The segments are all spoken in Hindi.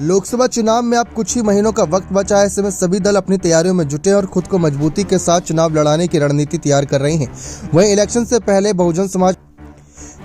लोकसभा चुनाव में अब कुछ ही महीनों का वक्त बचा है। ऐसे में सभी दल अपनी तैयारियों में जुटे और खुद को मजबूती के साथ चुनाव लड़ाने की रणनीति तैयार कर रहे हैं। वहीं इलेक्शन से पहले बहुजन समाज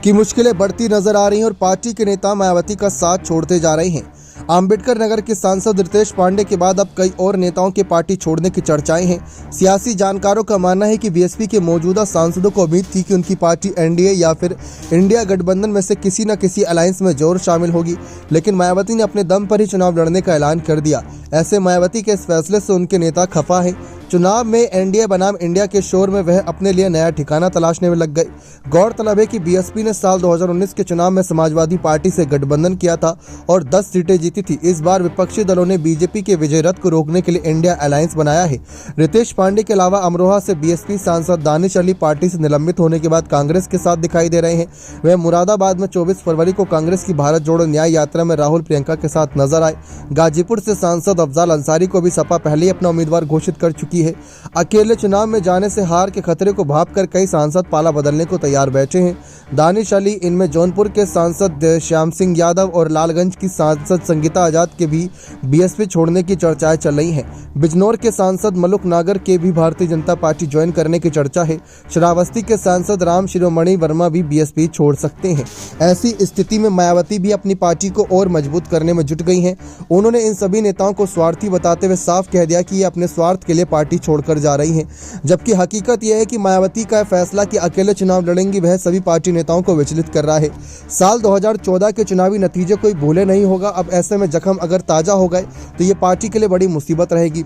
की मुश्किलें बढ़ती नजर आ रही हैं और पार्टी के नेता मायावती का साथ छोड़ते जा रहे हैं। अंबेडकर नगर के सांसद रितेश पांडे के बाद अब कई और नेताओं के पार्टी छोड़ने की चर्चाएं हैं। सियासी जानकारों का मानना है कि बीएसपी के मौजूदा सांसदों को उम्मीद थी कि उनकी पार्टी एनडीए या फिर इंडिया गठबंधन में से किसी न किसी अलायंस में जरूर शामिल होगी, लेकिन मायावती ने अपने दम पर ही चुनाव लड़ने का ऐलान कर दिया। ऐसे मायावती के इस फैसले से उनके नेता खफा है। चुनाव में एनडीए बनाम इंडिया के शोर में वह अपने लिए नया ठिकाना तलाशने में लग गए। गौरतलब है कि बीएसपी ने साल 2019 के चुनाव में समाजवादी पार्टी से गठबंधन किया था और 10 सीटें जीती थी। इस बार विपक्षी दलों ने बीजेपी के विजय रथ को रोकने के लिए इंडिया अलायंस बनाया है। रितेश पांडे के अलावा अमरोहा से बीएसपी सांसद दानिश अली पार्टी से निलंबित होने के बाद कांग्रेस के साथ दिखाई दे रहे हैं। वह मुरादाबाद में 24 फरवरी को कांग्रेस की भारत जोड़ो न्याय यात्रा में राहुल प्रियंका के साथ नजर आए। गाजीपुर से सांसद अफजाल अंसारी को भी सपा पहले ही अपना उम्मीदवार घोषित कर चुकी है। अकेले चुनाव में जाने से हार के खतरे को भांपकर कई सांसद पाला बदलने को तैयार बैठे हैं। दानिश अली, इनमें जौनपुर के सांसद श्याम सिंह यादव और लालगंज की सांसद संगीता आजाद के भी बीएसपी छोड़ने की चर्चाएं चल रही हैं। बिजनौर के सांसद मलुक नागर के भी भारतीय जनता पार्टी ज्वाइन करने की चर्चा है। श्रावस्ती के सांसद राम शिरोमणि वर्मा भी बीएसपी छोड़ सकते हैं। ऐसी स्थिति में मायावती भी अपनी पार्टी को और मजबूत करने में जुट गई हैं। उन्होंने इन सभी नेताओं को स्वार्थी बताते हुए साफ कह दिया कि ये अपने स्वार्थ के लिए पार्टी छोड़कर जा रही हैं, जबकि हकीकत यह है कि मायावती का फैसला कि अकेले चुनाव लड़ेंगी वह सभी पार्टी नेताओं को विचलित कर रहा है। साल 2014 के चुनावी नतीजे कोई भूले नहीं होगा। अब ऐसे में जख्म अगर ताजा हो गए तो ये पार्टी के लिए बड़ी मुसीबत रहेगी।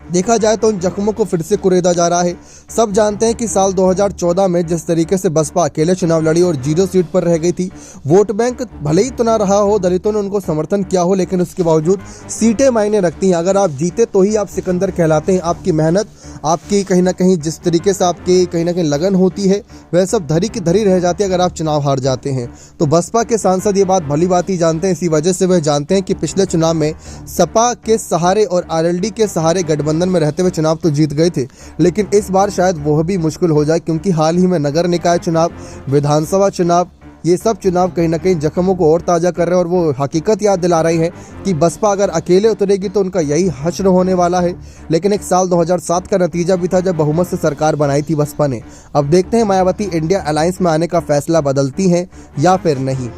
देखा जाए तो उन जख्मों को फिर से कुरेदा जा रहा है। सब जानते हैं कि साल 2014 में जिस तरीके से बसपा अकेले चुनाव लड़ी और 0 सीट पर रह गई थी, वोट बैंक भले ही तो ना रहा हो, दलितों ने उनको समर्थन किया हो, लेकिन उसके बावजूद सीटें मायने रखती हैं। अगर आप जीते तो ही आप सिकंदर कहलाते हैं। आपकी मेहनत, आपकी कहीं ना कहीं जिस तरीके से आपकी कहीं ना कहीं लगन होती है, वह सब धरी की धरी रह जाती है अगर आप चुनाव हार जाते हैं। तो बसपा के सांसद ये बात भली बात ही जानते हैं। इसी वजह से वह जानते हैं कि पिछले चुनाव में सपा के सहारे और आरएलडी के सहारे गठबंधन में रहते हुए चुनाव तो जीत गए थे, लेकिन इस बार शायद वह भी मुश्किल हो जाए, क्योंकि हाल ही में नगर निकाय चुनाव, विधानसभा चुनाव, ये सब चुनाव कहीं ना कहीं जख्मों को और ताज़ा कर रहे हैं और वो हकीकत याद दिला रही है कि बसपा अगर अकेले उतरेगी तो उनका यही हश्र होने वाला है। लेकिन एक साल 2007 का नतीजा भी था जब बहुमत से सरकार बनाई थी बसपा ने। अब देखते हैं मायावती इंडिया अलायंस में आने का फैसला बदलती हैं या फिर नहीं।